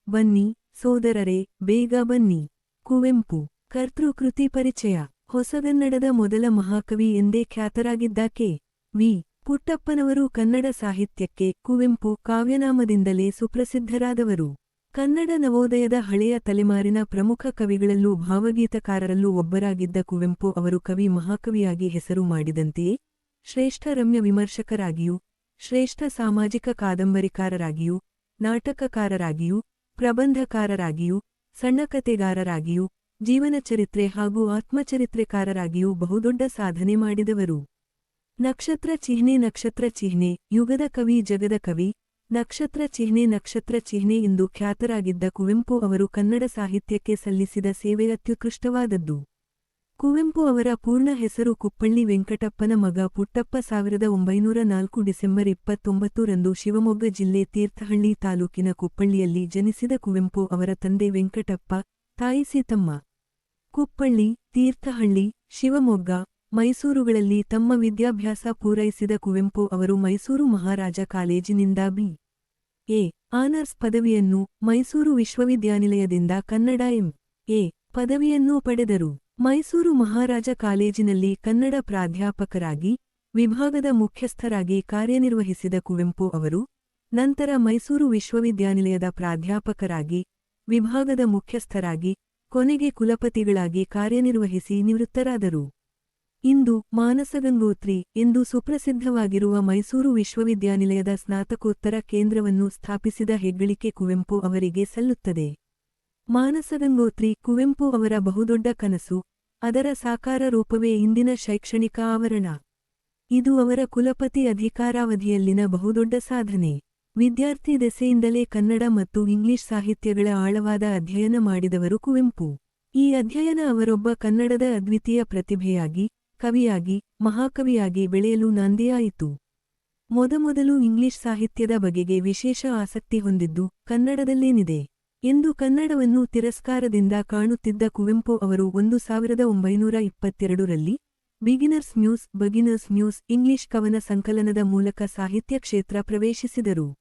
ಬನ್ನಿ ಸೋದರರೇ ಬೇಗ ಬನ್ನಿ. ಕುವೆಂಪು. ಕರ್ತೃಕೃತಿ ಪರಿಚಯ. ಹೊಸಗನ್ನಡದ ಮೊದಲ ಮಹಾಕವಿ ಎಂದೇ ಖ್ಯಾತರಾಗಿದ್ದ ಕೆ. ವಿ. ಪುಟ್ಟಪ್ಪನವರು ಕನ್ನಡ ಸಾಹಿತ್ಯಕ್ಕೆ ಕುವೆಂಪು ಕಾವ್ಯನಾಮದಿಂದಲೇ ಸುಪ್ರಸಿದ್ಧರಾದವರು. ಕನ್ನಡ ನವೋದಯದ ಹಳೆಯ ತಲೆಮಾರಿನ ಪ್ರಮುಖ ಕವಿಗಳಲ್ಲೂ ಭಾವಗೀತಕಾರರಲ್ಲೂ ಒಬ್ಬರಾಗಿದ್ದ ಕುವೆಂಪು ಅವರು ಕವಿ ಮಹಾಕವಿಯಾಗಿ ಹೆಸರು ಮಾಡಿದಂತೆಯೇ ಶ್ರೇಷ್ಠ ರಮ್ಯ ವಿಮರ್ಶಕರಾಗಿಯೂ ಶ್ರೇಷ್ಠ ಸಾಮಾಜಿಕ ಕಾದಂಬರಿಕಾರರಾಗಿಯೂ ನಾಟಕಕಾರರಾಗಿಯೂ ಪ್ರಬಂಧಕಾರರಾಗಿಯೂ ಸಣ್ಣಕತೆಗಾರರಾಗಿಯೂ ಜೀವನಚರಿತ್ರೆ ಹಾಗೂ ಆತ್ಮಚರಿತ್ರೆಕಾರರಾಗಿಯೂ ಬಹುದೊಡ್ಡ ಸಾಧನೆ ಮಾಡಿದವರು. ನಕ್ಷತ್ರ ಚಿಹ್ನೆ ಯುಗದ ಕವಿ ಜಗದ ಕವಿ ನಕ್ಷತ್ರ ಚಿಹ್ನೆ ಎಂದು ಖ್ಯಾತರಾಗಿದ್ದ ಕುವೆಂಪು ಅವರು ಕನ್ನಡ ಸಾಹಿತ್ಯಕ್ಕೆ ಸಲ್ಲಿಸಿದ ಸೇವೆ ಅತ್ಯುತ್ಕೃಷ್ಟವಾದದ್ದು. ಕುವೆಂಪು ಅವರ ಪೂರ್ಣ ಹೆಸರು ಕುಪ್ಪಳ್ಳಿ ವೆಂಕಟಪ್ಪನ ಮಗ ಪುಟ್ಟಪ್ಪ. 1904 ಡಿಸೆಂಬರ್ 29 ರಂದು ಶಿವಮೊಗ್ಗ ಜಿಲ್ಲೆ ತೀರ್ಥಹಳ್ಳಿ ತಾಲೂಕಿನ ಕುಪ್ಪಳ್ಳಿಯಲ್ಲಿ ಜನಿಸಿದ ಕುವೆಂಪು ಅವರ ತಂದೆ ವೆಂಕಟಪ್ಪ, ತಾಯಿ ಸೀತಮ್ಮ. ಕುಪ್ಪಳ್ಳಿ, ತೀರ್ಥಹಳ್ಳಿ, ಶಿವಮೊಗ್ಗ, ಮೈಸೂರುಗಳಲ್ಲಿ ತಮ್ಮ ವಿದ್ಯಾಭ್ಯಾಸ ಪೂರೈಸಿದ ಕುವೆಂಪು ಅವರು ಮೈಸೂರು ಮಹಾರಾಜ ಕಾಲೇಜಿನಿಂದ ಬಿ.ಎ. ಆನರ್ಸ್ ಪದವಿಯನ್ನೂ ಮೈಸೂರು ವಿಶ್ವವಿದ್ಯಾನಿಲಯದಿಂದ ಕನ್ನಡ ಎಂ.ಎ. ಪದವಿಯನ್ನೂ ಪಡೆದರು. ಮೈಸೂರು ಮಹಾರಾಜ ಕಾಲೇಜಿನಲ್ಲಿ ಕನ್ನಡ ಪ್ರಾಧ್ಯಾಪಕರಾಗಿ ವಿಭಾಗದ ಮುಖ್ಯಸ್ಥರಾಗಿ ಕಾರ್ಯನಿರ್ವಹಿಸಿದ ಕುವೆಂಪು ಅವರು ನಂತರ ಮೈಸೂರು ವಿಶ್ವವಿದ್ಯಾನಿಲಯದ ಪ್ರಾಧ್ಯಾಪಕರಾಗಿ ವಿಭಾಗದ ಮುಖ್ಯಸ್ಥರಾಗಿ ಕೊನೆಗೆ ಕುಲಪತಿಗಳಾಗಿ ಕಾರ್ಯನಿರ್ವಹಿಸಿ ನಿವೃತ್ತರಾದರು. ಇಂದು ಮಾನಸಗಂಗೋತ್ರಿ ಎಂದು ಸುಪ್ರಸಿದ್ಧವಾಗಿರುವ ಮೈಸೂರು ವಿಶ್ವವಿದ್ಯಾನಿಲಯದ ಸ್ನಾತಕೋತ್ತರ ಕೇಂದ್ರವನ್ನು ಸ್ಥಾಪಿಸಿದ ಹೆಗ್ಗಳಿಕೆ ಕುವೆಂಪು ಅವರಿಗೆ ಸಲ್ಲುತ್ತದೆ. ಮಾನಸಗಂಗೋತ್ರಿ ಕುವೆಂಪು ಅವರ ಬಹುದೊಡ್ಡ ಕನಸು, ಅದರ ಸಾಕಾರ ರೂಪವೇ ಇಂದಿನ ಶೈಕ್ಷಣಿಕ ಆವರಣ. ಇದು ಅವರ ಕುಲಪತಿ ಅಧಿಕಾರಾವಧಿಯಲ್ಲಿನ ಬಹುದೊಡ್ಡ ಸಾಧನೆ. ವಿದ್ಯಾರ್ಥಿ ದೆಸೆಯಿಂದಲೇ ಕನ್ನಡ ಮತ್ತು ಇಂಗ್ಲಿಷ್ ಸಾಹಿತ್ಯಗಳ ಆಳವಾದ ಅಧ್ಯಯನ ಮಾಡಿದವರು ಕುವೆಂಪು. ಈ ಅಧ್ಯಯನ ಅವರೊಬ್ಬ ಕನ್ನಡದ ಅದ್ವಿತೀಯ ಪ್ರತಿಭೆಯಾಗಿ, ಕವಿಯಾಗಿ, ಮಹಾಕವಿಯಾಗಿ ಬೆಳೆಯಲು ನಾಂದಿಯಾಯಿತು. ಮೊದಮೊದಲು ಇಂಗ್ಲಿಷ್ ಸಾಹಿತ್ಯದ ಬಗೆಗೆ ವಿಶೇಷ ಆಸಕ್ತಿ ಹೊಂದಿದ್ದು ಕನ್ನಡದಲ್ಲೇನಿದೆ ಎಂದು ಕನ್ನಡವನ್ನು ತಿರಸ್ಕಾರದಿಂದ ಕಾಣುತ್ತಿದ್ದ ಕುವೆಂಪು ಅವರು 1922 ರಲ್ಲಿ ಬಗಿನರ್ಸ್ ಮ್ಯೂಸ್ ಇಂಗ್ಲಿಷ್ ಕವನ ಸಂಕಲನದ ಮೂಲಕ ಸಾಹಿತ್ಯ ಕ್ಷೇತ್ರ ಪ್ರವೇಶಿಸಿದರು.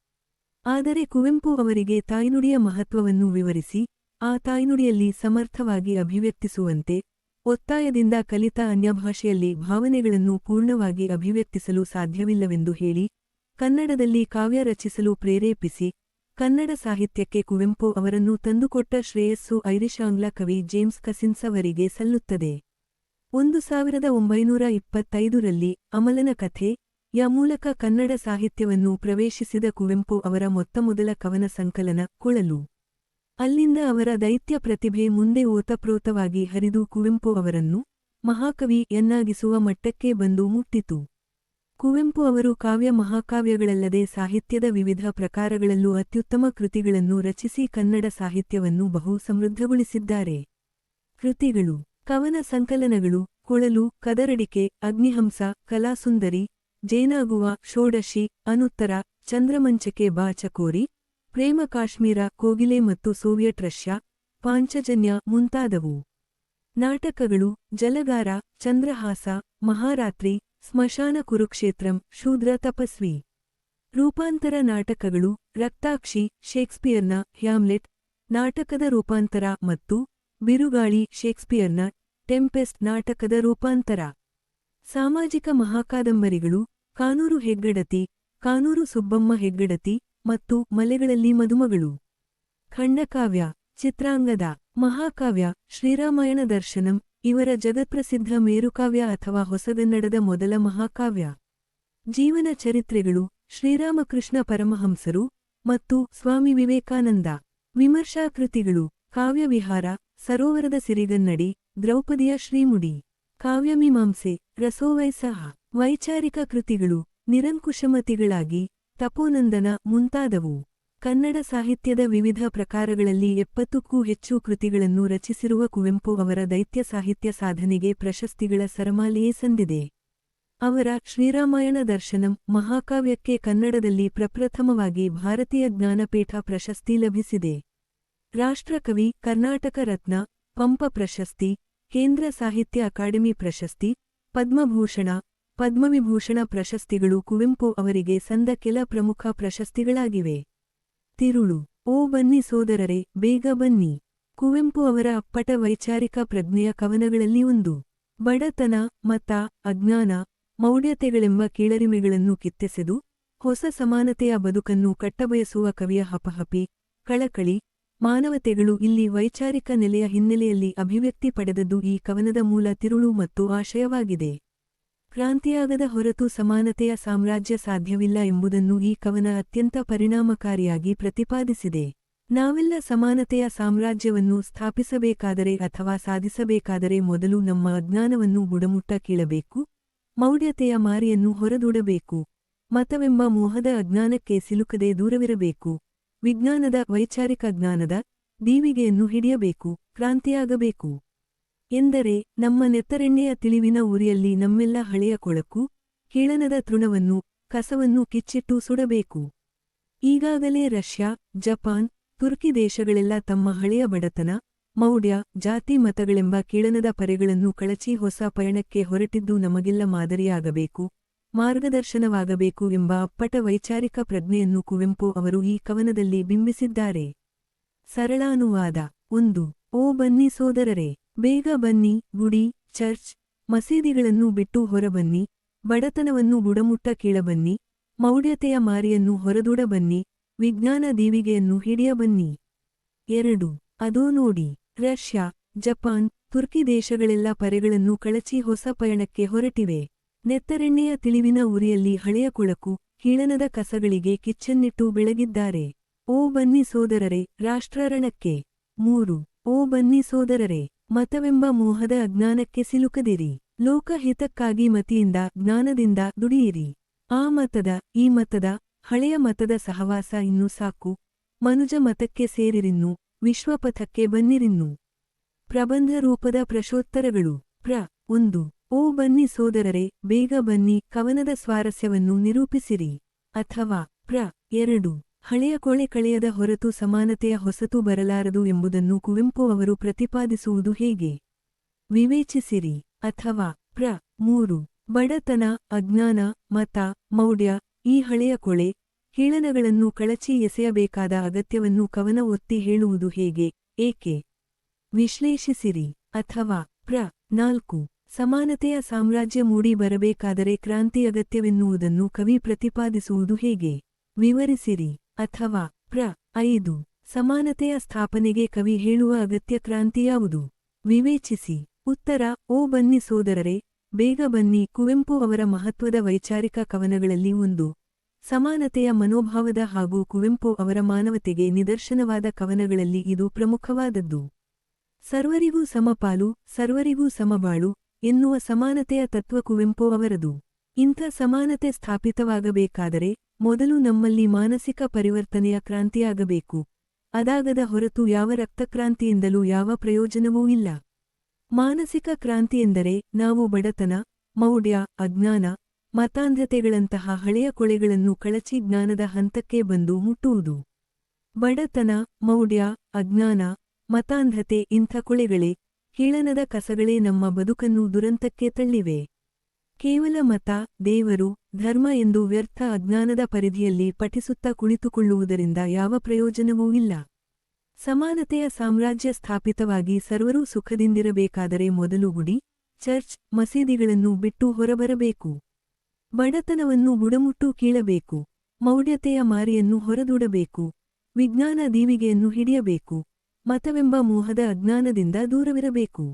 ಆದರೆ ಕುವೆಂಪು ಅವರಿಗೆ ತಾಯ್ನುಡಿಯ ಮಹತ್ವವನ್ನು ವಿವರಿಸಿ, ಆ ತಾಯ್ನುಡಿಯಲ್ಲಿ ಸಮರ್ಥವಾಗಿ ಅಭಿವ್ಯಕ್ತಿಸುವಂತೆ ಒತ್ತಾಯದಿಂದ ಕಲಿತ ಅನ್ಯಭಾಷೆಯಲ್ಲಿ ಭಾವನೆಗಳನ್ನು ಪೂರ್ಣವಾಗಿ ಅಭಿವ್ಯಕ್ತಿಸಲು ಸಾಧ್ಯವಿಲ್ಲವೆಂದು ಹೇಳಿ, ಕನ್ನಡದಲ್ಲಿ ಕಾವ್ಯ ರಚಿಸಲು ಪ್ರೇರೇಪಿಸಿ, ಕನ್ನಡ ಸಾಹಿತ್ಯಕ್ಕೆ ಕುವೆಂಪು ಅವರನ್ನು ತಂದುಕೊಟ್ಟ ಶ್ರೇಯಸ್ಸು ಐರಿಷ್ ಆಂಗ್ಲ ಕವಿ ಜೇಮ್ಸ್ ಕಸಿನ್ಸ್ ಅವರಿಗೆ ಸಲ್ಲುತ್ತದೆ. 1925 ರಲ್ಲಿ ಅಮಲನ ಕಥೆ ಯ ಮೂಲಕ ಕನ್ನಡ ಸಾಹಿತ್ಯವನ್ನು ಪ್ರವೇಶಿಸಿದ ಕುವೆಂಪು ಅವರ ಮೊತ್ತಮೊದಲ ಕವನ ಸಂಕಲನ ಕೊಳಲು. ಅಲ್ಲಿಂದ ಅವರ ದೈತ್ಯ ಪ್ರತಿಭೆ ಮುಂದೆ ಓತಪ್ರೋತವಾಗಿ ಹರಿದು ಕುವೆಂಪು ಅವರನ್ನು ಮಹಾಕವಿ ಯನ್ನಾಗಿಸುವ ಮಟ್ಟಕ್ಕೆ ಬಂದು ಮುಟ್ಟಿತು. ಕುವೆಂಪು ಅವರು ಕಾವ್ಯ ಮಹಾಕಾವ್ಯಗಳಲ್ಲದೆ ಸಾಹಿತ್ಯದ ವಿವಿಧ ಪ್ರಕಾರಗಳಲ್ಲೂ ಅತ್ಯುತ್ತಮ ಕೃತಿಗಳನ್ನು ರಚಿಸಿ ಕನ್ನಡ ಸಾಹಿತ್ಯವನ್ನು ಬಹು ಸಮೃದ್ಧಗೊಳಿಸಿದ್ದಾರೆ. ಕೃತಿಗಳು: ಕವನ ಸಂಕಲನಗಳು: ಕೊಳಲು, ಕದರಡಿಕೆ, ಅಗ್ನಿಹಂಸ, ಕಲಾಸುಂದರಿ, ಜೇನಾಗುವ, ಷೋಡಶಿ, ಅನುತ್ತರ, ಚಂದ್ರಮಂಚಕೆ ಬಾ ಚಕೋರಿ, ಪ್ರೇಮ ಕಾಶ್ಮೀರ, ಕೋಗಿಲೆ ಮತ್ತು ಸೋವಿಯಟ್ ರಷ್ಯಾ, ಪಾಂಚಜನ್ಯ ಮುಂತಾದವು. ನಾಟಕಗಳು: ಜಲಗಾರ, ಚಂದ್ರಹಾಸ, ಮಹಾರಾತ್ರಿ, ಸ್ಮಶಾನ ಕುರುಕ್ಷೇತ್ರಂ, ಶೂದ್ರ ತಪಸ್ವಿ. ರೂಪಾಂತರ ನಾಟಕಗಳು: ರಕ್ತಾಕ್ಷಿ, ಶೇಕ್ಸ್ಪಿಯರ್ನ ಹ್ಯಾಮ್ಲೆಟ್ ನಾಟಕದ ರೂಪಾಂತರ ಮತ್ತು ಬಿರುಗಾಳಿ, ಶೇಕ್ಸ್ಪಿಯರ್ನ ಟೆಂಪೆಸ್ಟ್ ನಾಟಕದ ರೂಪಾಂತರ. ಸಾಮಾಜಿಕ ಮಹಾಕಾದಂಬರಿಗಳು: ಕಾನೂರು ಹೆಗ್ಗಡತಿ, ಕಾನೂರು ಸುಬ್ಬಮ್ಮ ಹೆಗ್ಗಡತಿ ಮತ್ತು ಮಲೆಗಳಲ್ಲಿ ಮದುಮಗಳು. ಖಂಡಕಾವ್ಯ: ಚಿತ್ರಾಂಗದ. ಮಹಾಕಾವ್ಯ: ಶ್ರೀರಾಮಾಯಣ ದರ್ಶನಂ ಇವರ ಜಗತ್ಪ್ರಸಿದ್ಧ ಮೇರುಕಾವ್ಯ ಅಥವಾ ಹೊಸಗನ್ನಡದ ಮೊದಲ ಮಹಾಕಾವ್ಯ. ಜೀವನ ಚರಿತ್ರೆಗಳು: ಶ್ರೀರಾಮಕೃಷ್ಣ ಪರಮಹಂಸರು ಮತ್ತು ಸ್ವಾಮಿ ವಿವೇಕಾನಂದ. ವಿಮರ್ಶಾ ಕೃತಿಗಳು: ಕಾವ್ಯವಿಹಾರ, ಸರೋವರದ ಸಿರಿಗನ್ನಡಿ, ದ್ರೌಪದಿಯ ಶ್ರೀಮುಡಿ. ಕಾವ್ಯಮೀಮಾಂಸೆ, ರಸೋವೈಸಹ. ವೈಚಾರಿಕ ಕೃತಿಗಳು: ನಿರಂಕುಶಮತಿಗಳಾಗಿ, ತಪೋನಂದನ ಮುಂತಾದವು. ಕನ್ನಡ ಸಾಹಿತ್ಯದ ವಿವಿಧ ಪ್ರಕಾರಗಳಲ್ಲಿ 70ಕ್ಕೂ ಹೆಚ್ಚು ಕೃತಿಗಳನ್ನು ರಚಿಸಿರುವ ಕುವೆಂಪು ಅವರ ದೈತ್ಯ ಸಾಹಿತ್ಯ ಸಾಧನೆಗೆ ಪ್ರಶಸ್ತಿಗಳ ಸರಮಾಲೆಯೇ ಸಂದಿದೆ. ಅವರ ಶ್ರೀರಾಮಾಯಣ ದರ್ಶನಂ ಮಹಾಕಾವ್ಯಕ್ಕೆ ಕನ್ನಡದಲ್ಲಿ ಪ್ರಪ್ರಥಮವಾಗಿ ಭಾರತೀಯ ಜ್ಞಾನಪೀಠ ಪ್ರಶಸ್ತಿ ಲಭಿಸಿದೆ. ರಾಷ್ಟ್ರಕವಿ, ಕರ್ನಾಟಕ ರತ್ನ, ಪಂಪ ಪ್ರಶಸ್ತಿ, ಕೇಂದ್ರ ಸಾಹಿತ್ಯ ಅಕಾಡೆಮಿ ಪ್ರಶಸ್ತಿ, ಪದ್ಮಭೂಷಣ, ಪದ್ಮವಿಭೂಷಣ ಪ್ರಶಸ್ತಿಗಳು ಕುವೆಂಪು ಅವರಿಗೆ ಸಂದ ಕೆಲ ಪ್ರಮುಖ ಪ್ರಶಸ್ತಿಗಳಾಗಿವೆ. ತಿರುಳು ಓ ಬನ್ನಿ ಸೋದರರೇ, ಬೇಗ ಬನ್ನಿ. ಕುವೆಂಪು ಅವರ ಅಪ್ಪಟ ವೈಚಾರಿಕ ಪ್ರಜ್ಞೆಯ ಕವನಗಳಲ್ಲಿ ಒಂದು. ಬಡತನ, ಮತ, ಅಜ್ಞಾನ, ಮೌಢ್ಯತೆಗಳೆಂಬ ಕೀಳರಿಮೆಗಳನ್ನು ಕಿತ್ತೆಸೆದು ಹೊಸ ಸಮಾನತೆಯ ಬದುಕನ್ನು ಕಟ್ಟಬಯಸುವ ಕವಿಯ ಹಪಹಪಿ, ಕಳಕಳಿ, ಮಾನವತೆಗಳು ಇಲ್ಲಿ ವೈಚಾರಿಕ ನೆಲೆಯ ಹಿನ್ನೆಲೆಯಲ್ಲಿ ಅಭಿವ್ಯಕ್ತಿ ಪಡೆದದ್ದು ಈ ಕವನದ ಮೂಲ ತಿರುಳು ಮತ್ತು ಆಶಯವಾಗಿದೆ. ಕ್ರಾಂತಿಯಾಗದ ಹೊರತು ಸಮಾನತೆಯ ಸಾಮ್ರಾಜ್ಯ ಸಾಧ್ಯವಿಲ್ಲ ಎಂಬುದನ್ನು ಈ ಕವನ ಅತ್ಯಂತ ಪರಿಣಾಮಕಾರಿಯಾಗಿ ಪ್ರತಿಪಾದಿಸಿದೆ. ನಾವೆಲ್ಲ ಸಮಾನತೆಯ ಸಾಮ್ರಾಜ್ಯವನ್ನು ಸ್ಥಾಪಿಸಬೇಕಾದರೆ ಅಥವಾ ಸಾಧಿಸಬೇಕಾದರೆ ಮೊದಲು ನಮ್ಮ ಅಜ್ಞಾನವನ್ನು ಬುಡಮುಟ್ಟ ಕೀಳಬೇಕು, ಮೌಢ್ಯತೆಯ ಮಾರಿಯನ್ನು ಹೊರದೂಡಬೇಕು, ಮತವೆಂಬ ಮೋಹದ ಅಜ್ಞಾನಕ್ಕೆ ಸಿಲುಕದೆ ದೂರವಿರಬೇಕು, ವಿಜ್ಞಾನದ ವೈಚಾರಿಕ ಜ್ಞಾನದ ದೀವಿಗೆಯನ್ನು ಹಿಡಿಯಬೇಕು, ಕ್ರಾಂತಿಯಾಗಬೇಕು. ಎಂದರೆ ನಮ್ಮ ನೆತ್ತರೆಣ್ಣೆಯ ತಿಳಿವಿನ ಉರಿಯಲ್ಲಿ ನಮ್ಮೆಲ್ಲ ಹಳೆಯ ಕೊಳಕು, ಕೀಳನದ ತೃಣವನ್ನು, ಕಸವನ್ನು ಕಿಚ್ಚಿಟ್ಟು ಸುಡಬೇಕು. ಈಗಾಗಲೇ ರಷ್ಯಾ, ಜಪಾನ್, ತುರ್ಕಿ ದೇಶಗಳೆಲ್ಲ ತಮ್ಮ ಹಳೆಯ ಬಡತನ, ಮೌಢ್ಯ, ಜಾತಿ ಮತಗಳೆಂಬ ಕೀಳನದ ಪರೆಗಳನ್ನು ಕಳಚಿ ಹೊಸ ಪಯಣಕ್ಕೆ ಹೊರಟಿದ್ದು ನಮಗೆಲ್ಲ ಮಾದರಿಯಾಗಬೇಕು, ಮಾರ್ಗದರ್ಶನವಾಗಬೇಕು ಎಂಬ ಅಪ್ಪಟ ವೈಚಾರಿಕ ಪ್ರಜ್ಞೆಯನ್ನು ಕುವೆಂಪು ಅವರು ಈ ಕವನದಲ್ಲಿ ಬಿಂಬಿಸಿದ್ದಾರೆ. ಸರಳಾನುವಾದ 1. ಓ ಬನ್ನಿ ಸೋದರರೇ, ಬೇಗ ಬನ್ನಿ, ಗುಡಿ, ಚರ್ಚ್, ಮಸೀದಿಗಳನ್ನು ಬಿಟ್ಟು ಹೊರಬನ್ನಿ, ಬಡತನವನ್ನು ಬುಡಮುಟ್ಟ ಕೀಳಬನ್ನಿ, ಮೌಢ್ಯತೆಯ ಮಾರಿಯನ್ನು ಹೊರದೂಡಬನ್ನಿ, ವಿಜ್ಞಾನ ದೀವಿಗೆಯನ್ನು ಹಿಡಿಯಬನ್ನಿ. 2. ಅದೋ ನೋಡಿ, ರಷ್ಯಾ, ಜಪಾನ್, ತುರ್ಕಿ ದೇಶಗಳೆಲ್ಲ ಪರೆಗಳನ್ನು ಕಳಚಿ ಹೊಸ ಪಯಣಕ್ಕೆ ಹೊರಟಿವೆ. ನೆತ್ತರೆಣ್ಣೆಯ ತಿಳಿವಿನ ಉರಿಯಲ್ಲಿ ಹಳೆಯ ಕೊಳಕು, ಕೀಳನದ ಕಸಗಳಿಗೆ ಕಿಚ್ಚನ್ನಿಟ್ಟು ಬೆಳಗಿದ್ದಾರೆ. ಓ ಬನ್ನಿ ಸೋದರರೇ, ರಾಷ್ಟ್ರರಣಕ್ಕೆ. 3. ಓ ಬನ್ನಿ ಸೋದರರೇ, ಮತವೆಂಬ ಮೋಹದ ಅಜ್ಞಾನಕ್ಕೆ ಸಿಲುಕದಿರಿ. ಲೋಕ ಹಿತಕ್ಕಾಗಿ ಮತಿಯಿಂದ, ಜ್ಞಾನದಿಂದ ದುಡಿಯಿರಿ. ಆ ಮತದ, ಈ ಮತದ, ಹಳೆಯ ಮತದ ಸಹವಾಸ ಇನ್ನು ಸಾಕು, ಮನುಜ ಮತಕ್ಕೆ ಸೇರಿರಿನ್ನು, ವಿಶ್ವಪಥಕ್ಕೆ ಬನ್ನಿರಿನ್ನು. ಪ್ರಬಂಧ ರೂಪದ ಪ್ರಶೋತ್ತರಗಳು. ಪ್ರ. 1. ಓ ಬನ್ನಿ ಸೋದರರೇ, ಬೇಗ ಬನ್ನಿ ಕವನದ ಸ್ವಾರಸ್ಯವನ್ನು ನಿರೂಪಿಸಿರಿ. ಅಥವಾ ಪ್ರ. 2. ಹಳೆಯ ಕೊಳೆ ಕಳೆಯದ ಹೊರತು ಸಮಾನತೆಯ ಹೊಸತು ಬರಲಾರದು ಎಂಬುದನ್ನು ಕುವೆಂಪು ಅವರು ಪ್ರತಿಪಾದಿಸುವುದು ಹೇಗೆ? ವಿವೇಚಿಸಿರಿ. ಅಥವಾ ಪ್ರ. 3. ಬಡತನ, ಅಜ್ಞಾನ, ಮತ, ಮೌಢ್ಯ, ಈ ಹಳೆಯ ಕೊಳೆ, ಕೀಳನಗಳನ್ನು ಕಳಚಿ ಎಸೆಯಬೇಕಾದ ಅಗತ್ಯವನ್ನು ಕವನ ಒತ್ತಿ ಹೇಳುವುದು ಹೇಗೆ, ಏಕೆ? ವಿಶ್ಲೇಷಿಸಿರಿ. ಅಥವಾ ಪ್ರ. 4. ಸಮಾನತೆಯ ಸಾಮ್ರಾಜ್ಯ ಮೂಡಿ ಬರಬೇಕಾದರೆ ಕ್ರಾಂತಿ ಅಗತ್ಯವೆನ್ನುವುದನ್ನು ಕವಿ ಪ್ರತಿಪಾದಿಸುವುದು ಹೇಗೆ? ವಿವರಿಸಿರಿ. ಅಥವಾ ಪ್ರ. 5. ಸಮಾನತೆಯ ಸ್ಥಾಪನೆಗೆ ಕವಿ ಹೇಳುವ ಅಗತ್ಯ ಕ್ರಾಂತಿ ಯಾವುದು? ವಿವೇಚಿಸಿ. ಉತ್ತರ. ಓ ಬನ್ನಿ ಸೋದರರೇ, ಬೇಗ ಬನ್ನಿ ಕುವೆಂಪು ಅವರ ಮಹತ್ವದ ವೈಚಾರಿಕ ಕವನಗಳಲ್ಲಿ ಒಂದು. ಸಮಾನತೆಯ ಮನೋಭಾವದ ಹಾಗೂ ಕುವೆಂಪು ಅವರ ಮಾನವತೆಗೆ ನಿದರ್ಶನವಾದ ಕವನಗಳಲ್ಲಿ ಇದು ಪ್ರಮುಖವಾದದ್ದು. ಸರ್ವರಿಗೂ ಸಮಪಾಲು, ಸರ್ವರಿಗೂ ಸಮಬಾಳು ಎನ್ನುವ ಸಮಾನತೆಯ ತತ್ವ ಕುವೆಂಪು ಅವರದು. ಇಂಥ ಸಮಾನತೆ ಸ್ಥಾಪಿತವಾಗಬೇಕಾದರೆ ಮೊದಲು ನಮ್ಮಲ್ಲಿ ಮಾನಸಿಕ ಪರಿವರ್ತನೆಯ ಕ್ರಾಂತಿಯಾಗಬೇಕು. ಅದಾಗದ ಹೊರತು ಯಾವ ರಕ್ತಕ್ರಾಂತಿಯಿಂದಲೂ ಯಾವ ಪ್ರಯೋಜನವೂ ಇಲ್ಲ. ಮಾನಸಿಕ ಕ್ರಾಂತಿಯೆಂದರೆ ನಾವು ಬಡತನ, ಮೌಢ್ಯ, ಅಜ್ಞಾನ, ಮತಾಂಧತೆಗಳಂತಹ ಹಳೆಯ ಕೊಳೆಗಳನ್ನು ಕಳಚಿ ಜ್ಞಾನದ ಹಂತಕ್ಕೆ ಬಂದು ಮುಟ್ಟುವುದು. ಬಡತನ, ಮೌಢ್ಯ, ಅಜ್ಞಾನ, ಮತಾಂಧತೆ ಇಂಥ ಕೊಳೆಗಳೇ, ಕೀಳನದ ಕಸಗಳೇ ನಮ್ಮ ಬದುಕನ್ನು ದುರಂತಕ್ಕೆ ತಳ್ಳಿವೆ. ಕೇವಲ ಮತ, ದೇವರು, ಧರ್ಮ ಎಂದು ವ್ಯರ್ಥ ಅಜ್ಞಾನದ ಪರಿಧಿಯಲ್ಲಿ ಪಠಿಸುತ್ತಾ ಕುಳಿತುಕೊಳ್ಳುವುದರಿಂದ ಯಾವ ಪ್ರಯೋಜನವೂ ಇಲ್ಲ. ಸಮಾನತೆಯ ಸಾಮ್ರಾಜ್ಯ ಸ್ಥಾಪಿತವಾಗಿ ಸರ್ವರೂ ಸುಖದಿಂದಿರಬೇಕಾದರೆ ಮೊದಲು ಗುಡಿ, ಚರ್ಚ್, ಮಸೀದಿಗಳನ್ನು ಬಿಟ್ಟು ಹೊರಬರಬೇಕು. ಬಡತನವನ್ನು ಬುಡಮುಟ್ಟು ಕೀಳಬೇಕು, ಮೌಢ್ಯತೆಯ ಮಾರಿಯನ್ನು ಹೊರದೂಡಬೇಕು, ವಿಜ್ಞಾನ ದೀವಿಗೆಯನ್ನು ಹಿಡಿಯಬೇಕು, ಮತವೆಂಬ ಮೋಹದ ಅಜ್ಞಾನದಿಂದ ದೂರವಿರಬೇಕು.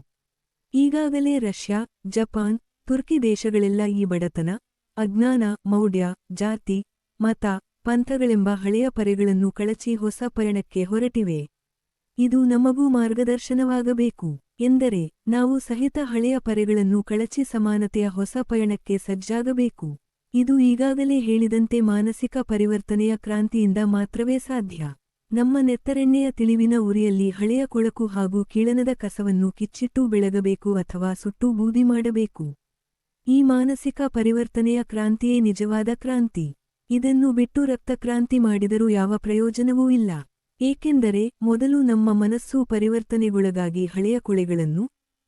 ಈಗಾಗಲೇ ರಷ್ಯಾ, ಜಪಾನ್, ತುರ್ಕಿ ದೇಶಗಳೆಲ್ಲ ಈ ಬಡತನ, ಅಜ್ಞಾನ, ಮೌಢ್ಯ, ಜಾತಿ, ಮತ, ಪಂಥಗಳೆಂಬ ಹಳೆಯ ಪರೆಗಳನ್ನು ಕಳಚಿ ಹೊಸ ಪಯಣಕ್ಕೆ ಹೊರಟಿವೆ. ಇದು ನಮಗೂ ಮಾರ್ಗದರ್ಶನವಾಗಬೇಕು. ಎಂದರೆ ನಾವು ಸಹಿತ ಹಳೆಯ ಪರೆಗಳನ್ನು ಕಳಚಿ ಸಮಾನತೆಯ ಹೊಸ ಪಯಣಕ್ಕೆ ಸಜ್ಜಾಗಬೇಕು. ಇದು ಈಗಾಗಲೇ ಹೇಳಿದಂತೆ ಮಾನಸಿಕ ಪರಿವರ್ತನೆಯ ಕ್ರಾಂತಿಯಿಂದ ಮಾತ್ರವೇ ಸಾಧ್ಯ. ನಮ್ಮ ನೆತ್ತರೆಣ್ಣೆಯ ತಿಳಿವಿನ ಉರಿಯಲ್ಲಿ ಹಳೆಯ ಕೊಳಕು ಹಾಗೂ ಕೀಳನದ ಕಸವನ್ನು ಕಿಚ್ಚಿಟ್ಟು ಬೆಳಗಬೇಕು ಅಥವಾ ಸುಟ್ಟು ಬೂದಿ ಮಾಡಬೇಕು. ಈ ಮಾನಸಿಕ ಪರಿವರ್ತನೆಯ ಕ್ರಾಂತಿಯೇ ನಿಜವಾದ ಕ್ರಾಂತಿ. ಇದನ್ನು ಬಿಟ್ಟು ರಕ್ತಕ್ರಾಂತಿ ಮಾಡಿದರೂ ಯಾವ ಪ್ರಯೋಜನವೂ ಇಲ್ಲ. ಏಕೆಂದರೆ ಮೊದಲು ನಮ್ಮ ಮನಸ್ಸು ಪರಿವರ್ತನೆಗೊಳಗಾಗಿ ಹಳೆಯ ಕೊಳೆಗಳನ್ನು,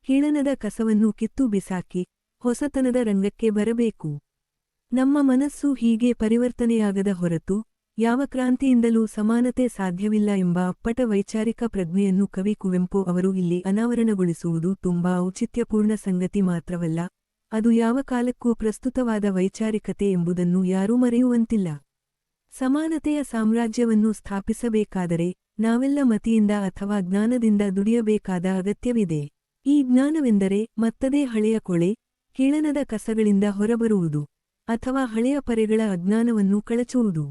ಕೀಳನದ ಕಸವನ್ನು ಕಿತ್ತು ಬಿಸಾಕಿ ಹೊಸತನದ ರಂಗಕ್ಕೆ ಬರಬೇಕು. ನಮ್ಮ ಮನಸ್ಸು ಹೀಗೆ ಪರಿವರ್ತನೆಯಾಗದ ಹೊರತು ಯಾವ ಕ್ರಾಂತಿಯಿಂದಲೂ ಸಮಾನತೆ ಸಾಧ್ಯವಿಲ್ಲ ಎಂಬ ಅಪ್ಪಟ ವೈಚಾರಿಕ ಪ್ರಜ್ಞೆಯನ್ನು ಕವಿ ಕುವೆಂಪು ಅವರು ಇಲ್ಲಿ ಅನಾವರಣಗೊಳಿಸುವುದು ತುಂಬಾ ಔಚಿತ್ಯಪೂರ್ಣ ಸಂಗತಿ ಮಾತ್ರವಲ್ಲ, ಅದು ಯಾವ ಕಾಲಕ್ಕೂ ಪ್ರಸ್ತುತವಾದ ವೈಚಾರಿಕತೆ ಎಂಬುದನ್ನು ಯಾರೂ ಮರೆಯುವಂತಿಲ್ಲ. ಸಮಾನತೆಯ ಸಾಮ್ರಾಜ್ಯವನ್ನು ಸ್ಥಾಪಿಸಬೇಕಾದರೆ ನಾವೆಲ್ಲ ಮತಿಯಿಂದ ಅಥವಾ ಜ್ಞಾನದಿಂದ ದುಡಿಯಬೇಕಾದ ಅಗತ್ಯವಿದೆ. ಈ ಜ್ಞಾನವೆಂದರೆ ಮತ್ತದೇ ಹಳೆಯ ಕೊಳೆ, ಕೀಳನದ ಕಸಗಳಿಂದ ಹೊರಬರುವುದು, ಅಥವಾ ಹಳೆಯ ಪರೆಗಳ ಅಜ್ಞಾನವನ್ನು ಕಳಚುವುದು.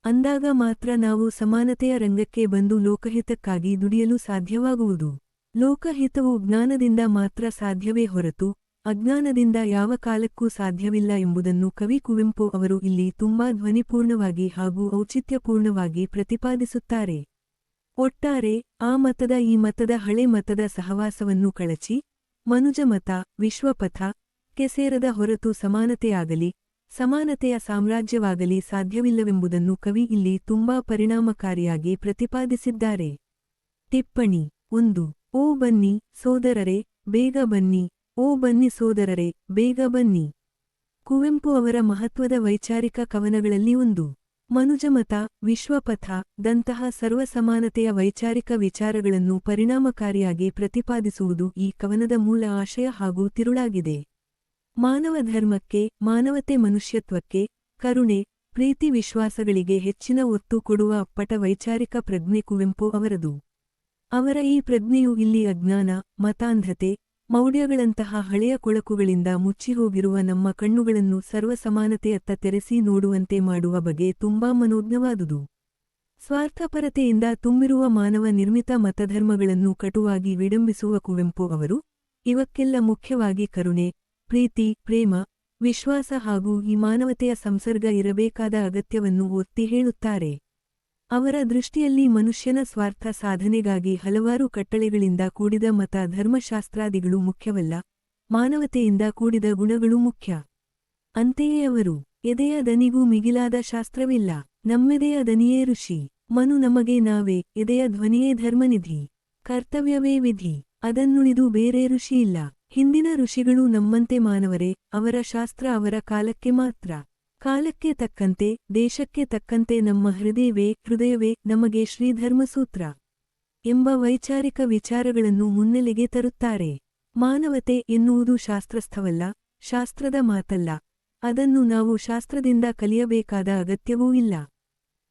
ಅಂದಾಗ ಮಾತ್ರ ನಾವು ಸಮಾನತೆಯ ರಂಗಕ್ಕೆ ಬಂದು ಲೋಕಹಿತಕ್ಕಾಗಿ ದುಡಿಯಲು ಸಾಧ್ಯವಾಗುವುದು. ಲೋಕಹಿತವು ಜ್ಞಾನದಿಂದ ಮಾತ್ರ ಸಾಧ್ಯವೇ ಹೊರತು ಅಜ್ಞಾನದಿಂದ ಯಾವ ಕಾಲಕ್ಕೂ ಸಾಧ್ಯವಿಲ್ಲ ಎಂಬುದನ್ನು ಕವಿ ಕುವೆಂಪು ಅವರು ಇಲ್ಲಿ ತುಂಬಾ ಧ್ವನಿಪೂರ್ಣವಾಗಿ ಹಾಗೂ ಔಚಿತ್ಯಪೂರ್ಣವಾಗಿ ಪ್ರತಿಪಾದಿಸುತ್ತಾರೆ. ಒಟ್ಟಾರೆ ಆ ಮತದ ಈ ಮತದ ಹಳೆ ಮತದ ಸಹವಾಸವನ್ನು ಕಳಚಿ ಮನುಜಮತ, ವಿಶ್ವಪಥ ಕ್ಕೆ ಸೇರದ ಹೊರತು ಸಮಾನತೆಯಾಗಲಿ, ಸಮಾನತೆಯ ಸಾಮ್ರಾಜ್ಯವಾಗಲಿ ಸಾಧ್ಯವಿಲ್ಲವೆಂಬುದನ್ನು ಕವಿ ಇಲ್ಲಿ ತುಂಬಾ ಪರಿಣಾಮಕಾರಿಯಾಗಿ ಪ್ರತಿಪಾದಿಸಿದ್ದಾರೆ. ಟಿಪ್ಪಣಿ 1. ಓ ಬನ್ನಿ ಸೋದರರೇ ಬೇಗ ಬನ್ನಿ, ಓ ಬನ್ನಿ ಸೋದರರೇ ಬೇಗ ಬನ್ನಿ. ಕುವೆಂಪು ಅವರ ಮಹತ್ವದ ವೈಚಾರಿಕ ಕವನಗಳಲ್ಲಿ ಒಂದು. ಮನುಜಮತ, ವಿಶ್ವಪಥ ದಂತಹ ಸರ್ವಸಮಾನತೆಯ ವೈಚಾರಿಕ ವಿಚಾರಗಳನ್ನು ಪರಿಣಾಮಕಾರಿಯಾಗಿ ಪ್ರತಿಪಾದಿಸುವುದು ಈ ಕವನದ ಮೂಲ ಆಶಯ ಹಾಗೂ ತಿರುಳಾಗಿದೆ. ಮಾನವ ಧರ್ಮಕ್ಕೆ, ಮಾನವತೆ ಮನುಷ್ಯತ್ವಕ್ಕೆ, ಕರುಣೆ, ಪ್ರೀತಿ ವಿಶ್ವಾಸಗಳಿಗೆ ಹೆಚ್ಚಿನ ಒತ್ತು ಕೊಡುವ ಅಪ್ಪಟ ವೈಚಾರಿಕ ಪ್ರಜ್ಞೆ ಕುವೆಂಪು ಅವರದು. ಅವರ ಈ ಪ್ರಜ್ಞೆಯು ಇಲ್ಲಿ ಅಜ್ಞಾನ, ಮತಾಂಧತೆ, ಮೌಢ್ಯಗಳಂತಹ ಹಳೆಯ ಕೊಳಕುಗಳಿಂದ ಮುಚ್ಚಿಹೋಗಿರುವ ನಮ್ಮ ಕಣ್ಣುಗಳನ್ನು ಸರ್ವಸಮಾನತೆಯತ್ತ ತೆರೆಸಿ ನೋಡುವಂತೆ ಮಾಡುವ ಬಗೆ ತುಂಬಾ ಮನೋಜ್ಞವಾದುದು. ಸ್ವಾರ್ಥಪರತೆಯಿಂದ ತುಂಬಿರುವ ಮಾನವ ನಿರ್ಮಿತ ಮತಧರ್ಮಗಳನ್ನು ಕಟುವಾಗಿ ವಿಡಂಬಿಸುವ ಕುವೆಂಪು ಅವರು ಇವಕ್ಕೆಲ್ಲ ಮುಖ್ಯವಾಗಿ ಕರುಣೆ, ಪ್ರೀತಿ, ಪ್ರೇಮ, ವಿಶ್ವಾಸ ಹಾಗೂ ಈ ಮಾನವತೆಯ ಸಂಸರ್ಗ ಇರಬೇಕಾದ ಅಗತ್ಯವನ್ನು ಒತ್ತಿ ಹೇಳುತ್ತಾರೆ. ಅವರ ದೃಷ್ಟಿಯಲ್ಲಿ ಮನುಷ್ಯನ ಸ್ವಾರ್ಥ ಸಾಧನೆಗಾಗಿ ಹಲವಾರು ಕಟ್ಟಳೆಗಳಿಂದ ಕೂಡಿದ ಮತ ಧರ್ಮಶಾಸ್ತ್ರಾದಿಗಳು ಮುಖ್ಯವಲ್ಲ, ಮಾನವತೆಯಿಂದ ಕೂಡಿದ ಗುಣಗಳು ಮುಖ್ಯ. ಅಂತೆಯೇ ಅವರು ಎದೆಯ ದನಿಗೂ ಮಿಗಿಲಾದ ಶಾಸ್ತ್ರವಿಲ್ಲ, ನಮ್ಮೆದೆಯ ದನಿಯೇ ಋಷಿ, ಮನು ನಮಗೆ ನಾವೇ, ಎದೆಯ ಧ್ವನಿಯೇ ಧರ್ಮನಿಧಿ, ಕರ್ತವ್ಯವೇ ವಿಧಿ, ಅದನ್ನುಳಿದು ಬೇರೆ ಋಷಿಯಿಲ್ಲ. ಹಿಂದಿನ ಋಷಿಗಳು ನಮ್ಮಂತೆ ಮಾನವರೇ, ಅವರ ಶಾಸ್ತ್ರ ಅವರ ಕಾಲಕ್ಕೆ ಮಾತ್ರ. ಕಾಲಕ್ಕೆ ತಕ್ಕಂತೆ, ದೇಶಕ್ಕೆ ತಕ್ಕಂತೆ ನಮ್ಮ ಹೃದಯವೇ ನಮಗೆ ಶ್ರೀಧರ್ಮಸೂತ್ರ ಎಂಬ ವೈಚಾರಿಕ ವಿಚಾರಗಳನ್ನು ಮುನ್ನೆಲೆಗೆ ತರುತ್ತಾರೆ. ಮಾನವತೆ ಎನ್ನುವುದು ಶಾಸ್ತ್ರಸ್ಥವಲ್ಲ, ಶಾಸ್ತ್ರದ ಮಾತಲ್ಲ, ಅದನ್ನು ನಾವು ಶಾಸ್ತ್ರದಿಂದ ಕಲಿಯಬೇಕಾದ ಅಗತ್ಯವೂ ಇಲ್ಲ.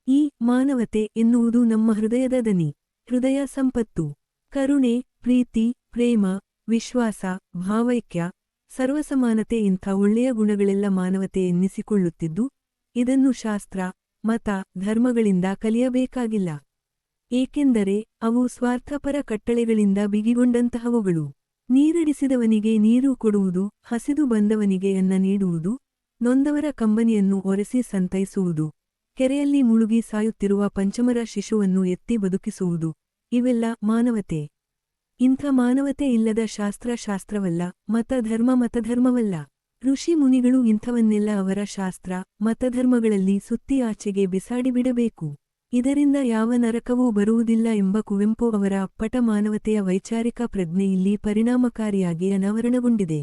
ಈ ಮಾನವತೆ ಎನ್ನುವುದು ನಮ್ಮ ಹೃದಯದ ದನಿ, ಹೃದಯ ಸಂಪತ್ತು. ಕರುಣೆ, ಪ್ರೀತಿ, ಪ್ರೇಮ, ವಿಶ್ವಾಸ, ಭಾವೈಕ್ಯ, ಸರ್ವಸಮಾನತೆ ಇಂಥ ಒಳ್ಳೆಯ ಗುಣಗಳೆಲ್ಲ ಮಾನವತೆ ಎನ್ನಿಸಿಕೊಳ್ಳುತ್ತಿದ್ದು, ಇದನ್ನು ಶಾಸ್ತ್ರ, ಮತ, ಧರ್ಮಗಳಿಂದ ಕಲಿಯಬೇಕಾಗಿಲ್ಲ. ಏಕೆಂದರೆ ಅವು ಸ್ವಾರ್ಥಪರ ಕಟ್ಟಳೆಗಳಿಂದ ಬಿಗಿಗೊಂಡಂತಹವುಗಳು. ನೀರಡಿಸಿದವನಿಗೆ ನೀರು ಕೊಡುವುದು, ಹಸಿದು ಬಂದವನಿಗೆ ಅನ್ನ ನೀಡುವುದು, ನೊಂದವರ ಕಂಬನಿಯನ್ನು ಒರೆಸಿ ಸಂತೈಸುವುದು, ಕೆರೆಯಲ್ಲಿ ಮುಳುಗಿ ಸಾಯುತ್ತಿರುವ ಪಂಚಮರ ಶಿಶುವನ್ನು ಎತ್ತಿ ಬದುಕಿಸುವುದು, ಇವೆಲ್ಲ ಮಾನವತೆ. ಇಂಥ ಮಾನವತೆ ಇಲ್ಲದ ಶಾಸ್ತ್ರ ಶಾಸ್ತ್ರವಲ್ಲ, ಮತಧರ್ಮವಲ್ಲ. ಋಷಿ ಮುನಿಗಳು ಇಂಥವನ್ನೆಲ್ಲ ಅವರ ಶಾಸ್ತ್ರ, ಮತಧರ್ಮಗಳಲ್ಲಿ ಸುತ್ತಿ ಆಚೆಗೆ ಬಿಸಾಡಿಬಿಡಬೇಕು. ಇದರಿಂದ ಯಾವ ನರಕವೂ ಬರುವುದಿಲ್ಲ ಎಂಬ ಕುವೆಂಪು ಅವರ ಅಪ್ಪಟ ಮಾನವತೆಯ ವೈಚಾರಿಕ ಪ್ರಜ್ಞೆ ಇಲ್ಲಿ ಪರಿಣಾಮಕಾರಿಯಾಗಿ ಅನಾವರಣಗೊಂಡಿದೆ.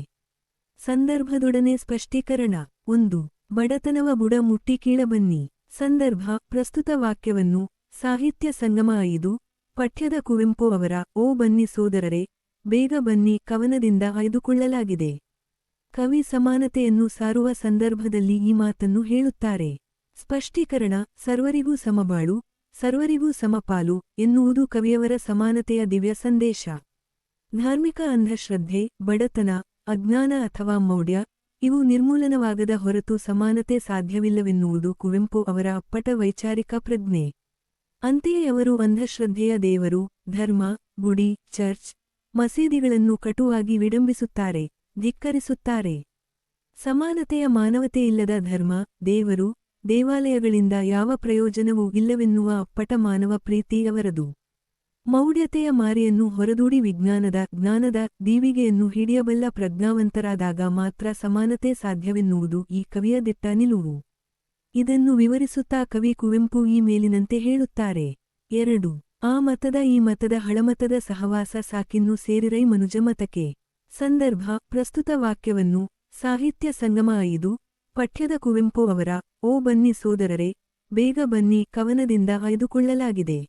ಸಂದರ್ಭದೊಡನೆ ಸ್ಪಷ್ಟೀಕರಣ 1. ಬಡತನವ ಬುಡ ಮುಟ್ಟಿ ಕೀಳಬನ್ನಿ. ಸಂದರ್ಭ ಪ್ರಸ್ತುತ ವಾಕ್ಯವನ್ನು ಸಾಹಿತ್ಯ ಸಂಗಮ 5 ಪಠ್ಯದ ಕುವೆಂಪು ಅವರ ಓ ಬನ್ನಿ ಸೋದರರೇ ಬೇಗ ಬನ್ನಿ ಕವನದಿಂದ ಆಯ್ದುಕೊಳ್ಳಲಾಗಿದೆ. ಕವಿ ಸಮಾನತೆಯನ್ನು ಸಾರುವ ಸಂದರ್ಭದಲ್ಲಿ ಈ ಮಾತನ್ನು ಹೇಳುತ್ತಾರೆ. ಸ್ಪಷ್ಟೀಕರಣ ಸರ್ವರಿಗೂ ಸಮಬಾಳು, ಸರ್ವರಿಗೂ ಸಮಪಾಲು ಎನ್ನುವುದು ಕವಿಯವರ ಸಮಾನತೆಯ ದಿವ್ಯ ಸಂದೇಶ. ಧಾರ್ಮಿಕ ಅಂಧಶ್ರದ್ಧೆ, ಬಡತನ, ಅಜ್ಞಾನ ಅಥವಾ ಮೌಢ್ಯ ಇವು ನಿರ್ಮೂಲನವಾಗದ ಹೊರತು ಸಮಾನತೆ ಸಾಧ್ಯವಿಲ್ಲವೆನ್ನುವುದು ಕುವೆಂಪು ಅವರ ಅಪ್ಪಟ ವೈಚಾರಿಕ ಪ್ರಜ್ಞೆ. ಅಂತೆಯೇ ಅವರು ಅಂಧಶ್ರದ್ಧೆಯ ದೇವರು, ಧರ್ಮ, ಗುಡಿ, ಚರ್ಚ್, ಮಸೀದಿಗಳನ್ನು ಕಟುವಾಗಿ ವಿಡಂಬಿಸುತ್ತಾರೆ, ಧಿಕ್ಕರಿಸುತ್ತಾರೆ. ಸಮಾನತೆಯ ಮಾನವತೆಯಿಲ್ಲದ ಧರ್ಮ, ದೇವರು, ದೇವಾಲಯಗಳಿಂದ ಯಾವ ಪ್ರಯೋಜನವೂ ಇಲ್ಲವೆನ್ನುವ ಅಪ್ಪಟ ಮಾನವ ಪ್ರೀತಿ ಅವರದು. ಮೌಢ್ಯತೆಯ ಮಾರಿಯನ್ನು ಹೊರದೂಡಿ ಜ್ಞಾನದ ದೀವಿಗೆಯನ್ನು ಹಿಡಿಯಬಲ್ಲ ಪ್ರಜ್ಞಾವಂತರಾದಾಗ ಮಾತ್ರ ಸಮಾನತೆ ಸಾಧ್ಯವೆನ್ನುವುದು ಈ ಕವಿಯ ದಿಟ್ಟ ನಿಲುವು. ಇದನ್ನು ವಿವರಿಸುತ್ತಾ ಕವಿ ಕುವೆಂಪು ಈ ಮೇಲಿನಂತೆ ಹೇಳುತ್ತಾರೆ. 2. ಆ ಮತದ ಈ ಮತದ ಹಳಮತದ ಸಹವಾಸ ಸಾಕಿನ್ನು ಸೇರಿರೈ ಮನುಜಮತಕ್ಕೆ. ಸಂದರ್ಭ ಪ್ರಸ್ತುತ ವಾಕ್ಯವನ್ನು ಸಾಹಿತ್ಯ ಸಂಗಮ 5 ಪಠ್ಯದ ಕುವೆಂಪು ಅವರ ಓ ಬನ್ನಿ ಸೋದರರೇ ಬೇಗ ಬನ್ನಿ ಕವನದಿಂದ ಆಯ್ದುಕೊಳ್ಳಲಾಗಿದೆ.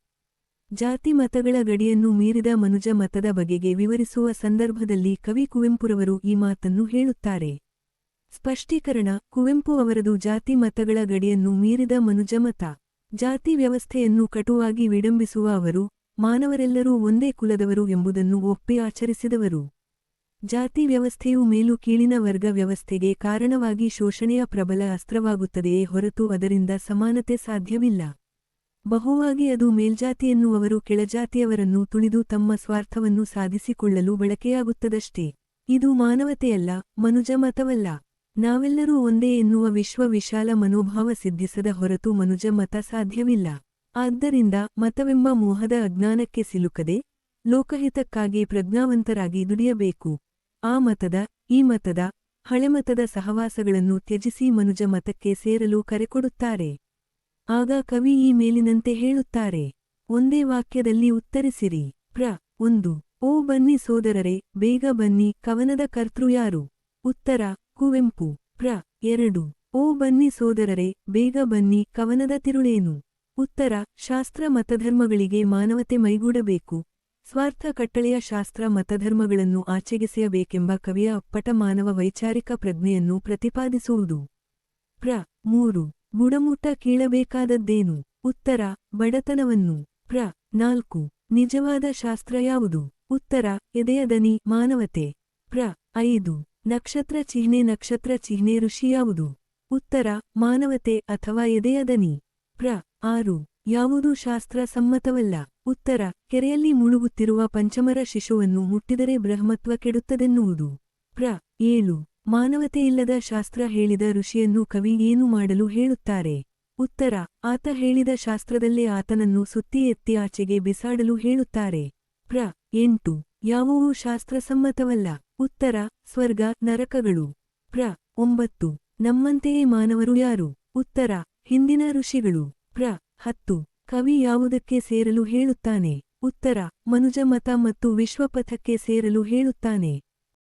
ಜಾತಿ ಮತಗಳ ಗಡಿಯನ್ನು ಮೀರಿದ ಮನುಜ ಮತದ ಬಗೆಗೆ ವಿವರಿಸುವ ಸಂದರ್ಭದಲ್ಲಿ ಕವಿ ಕುವೆಂಪುರವರು ಈ ಮಾತನ್ನು ಹೇಳುತ್ತಾರೆ. ಸ್ಪಷ್ಟೀಕರಣ: ಕುವೆಂಪು ಅವರದು ಜಾತಿ ಮತಗಳ ಗಡಿಯನ್ನು ಮೀರಿದ ಮನುಜ ಮತ. ಜಾತಿ ವ್ಯವಸ್ಥೆಯನ್ನು ಕಟುವಾಗಿ ವಿಡಂಬಿಸುವ ಅವರು, ಮಾನವರೆಲ್ಲರೂ ಒಂದೇ ಕುಲದವರು ಎಂಬುದನ್ನು ಒಪ್ಪಿ ಆಚರಿಸಿದವರು. ಜಾತಿ ವ್ಯವಸ್ಥೆಯು ಮೇಲು ಕೀಳಿನ ವರ್ಗ ವ್ಯವಸ್ಥೆಗೆ ಕಾರಣವಾಗಿ ಶೋಷಣೆಯ ಪ್ರಬಲ ಅಸ್ತ್ರವಾಗುತ್ತದೆಯೇ ಹೊರತು ಅದರಿಂದ ಸಮಾನತೆ ಸಾಧ್ಯವಿಲ್ಲ. ಬಹುವಾಗಿ ಅದು ಮೇಲ್ಜಾತಿಯೆನ್ನುವವರು ಕೆಳಜಾತಿಯವರನ್ನು ತುಳಿದು ತಮ್ಮ ಸ್ವಾರ್ಥವನ್ನು ಸಾಧಿಸಿಕೊಳ್ಳಲು ಬಳಕೆಯಾಗುತ್ತದಷ್ಟೇ. ಇದು ಮಾನವತೆಯಲ್ಲ, ಮನುಜ ಮತವಲ್ಲ. ನಾವೆಲ್ಲರೂ ಒಂದೇ ಎನ್ನುವ ವಿಶ್ವ-ವಿಶಾಲ ಮನೋಭಾವ ಸಿದ್ಧಿಸದ ಹೊರತು ಮನುಜ ಮತ ಸಾಧ್ಯವಿಲ್ಲ. ಆದ್ದರಿಂದ ಮತವೆಂಬ ಮೋಹದ ಅಜ್ಞಾನಕ್ಕೆ ಸಿಲುಕದೆ, ಲೋಕಹಿತಕ್ಕಾಗಿ ಪ್ರಜ್ಞಾವಂತರಾಗಿ ದುಡಿಯಬೇಕು. ಆ ಮತದ, ಈ ಮತದ, ಹಳೆಮತದ ಸಹವಾಸಗಳನ್ನು ತ್ಯಜಿಸಿ ಮನುಜ ಮತಕ್ಕೆ ಸೇರಲು ಕರೆಕೊಡುತ್ತಾರೆ. ಆಗ ಕವಿ ಈ ಮೇಲಿನಂತೆ ಹೇಳುತ್ತಾರೆ. ಒಂದೇ ವಾಕ್ಯದಲ್ಲಿ ಉತ್ತರಿಸಿರಿ. ಪ್ರ. 1. ಓ ಬನ್ನಿ ಸೋದರರೇ, ಬೇಗ ಬನ್ನಿ ಕವನದ ಕರ್ತೃ ಯಾರು? ಉತ್ತರ: ಕುವೆಂಪು. ಪ್ರ. 2. ಓ ಬನ್ನಿ ಸೋದರರೇ, ಬೇಗ ಬನ್ನಿ ಕವನದ ತಿರುಳೇನು? ಉತ್ತರ: ಶಾಸ್ತ್ರ ಮತಧರ್ಮಗಳಿಗೆ ಮಾನವತೆ ಮೈಗೂಡಬೇಕು. ಸ್ವಾರ್ಥ ಕಟ್ಟಳೆಯ ಶಾಸ್ತ್ರ ಮತಧರ್ಮಗಳನ್ನು ಆಚೆಗೆಸೆಯಬೇಕೆಂಬ ಕವಿಯ ಅಪ್ಪಟ ಮಾನವ ವೈಚಾರಿಕ ಪ್ರಜ್ಞೆಯನ್ನು ಪ್ರತಿಪಾದಿಸುವುದು. ಪ್ರ. 3. ಬುಡಮುಟ್ಟ ಕೀಳಬೇಕಾದದ್ದೇನು? ಉತ್ತರ: ಬಡತನವನ್ನು. ಪ್ರ. 4. ನಿಜವಾದ ಶಾಸ್ತ್ರ ಯಾವುದು? ಉತ್ತರ: ಎದೆಯ ದನಿ ಮಾನವತೆ. ಪ್ರ. 5. ನಕ್ಷತ್ರ ಚಿಹ್ನೆ ಋಷಿ ಯಾವುದು? ಉತ್ತರ: ಮಾನವತೆ ಅಥವಾ ಎದೆಯ ದನಿ. ಪ್ರ. 6. ಯಾವುದೂ ಶಾಸ್ತ್ರ ಸಮ್ಮತವಲ್ಲ. ಉತ್ತರ: ಕೆರೆಯಲ್ಲಿ ಮುಳುಗುತ್ತಿರುವ ಪಂಚಮರ ಶಿಶುವನ್ನು ಮುಟ್ಟಿದರೆ ಬ್ರಹ್ಮತ್ವ ಕೆಡುತ್ತದೆನ್ನುವುದು. ಪ್ರ. 7. ಮಾನವತೆಯಿಲ್ಲದ ಶಾಸ್ತ್ರ ಹೇಳಿದ ಋಷಿಯನ್ನು ಕವಿ ಏನು ಮಾಡಲು ಹೇಳುತ್ತಾರೆ? ಉತ್ತರ: ಆತ ಹೇಳಿದ ಶಾಸ್ತ್ರದಲ್ಲೇ ಆತನನ್ನು ಸುತ್ತಿ ಎತ್ತಿ ಆಚೆಗೆ ಬಿಸಾಡಲು ಹೇಳುತ್ತಾರೆ. ಪ್ರ. 8. ಯಾವುವೂ ಶಾಸ್ತ್ರಸಮ್ಮತವಲ್ಲ. ಉತ್ತರ: ಸ್ವರ್ಗ ನರಕಗಳು. ಪ್ರ. 9. ನಮ್ಮಂತೆಯೇ ಮಾನವರು ಯಾರು? ಉತ್ತರ: ಹಿಂದಿನ ಋಷಿಗಳು. ಪ್ರ. 10. ಕವಿ ಯಾವುದಕ್ಕೆ ಸೇರಲು ಹೇಳುತ್ತಾನೆ? ಉತ್ತರ: ಮನುಜ ಮತ ಮತ್ತು ವಿಶ್ವಪಥಕ್ಕೆ ಸೇರಲು ಹೇಳುತ್ತಾನೆ.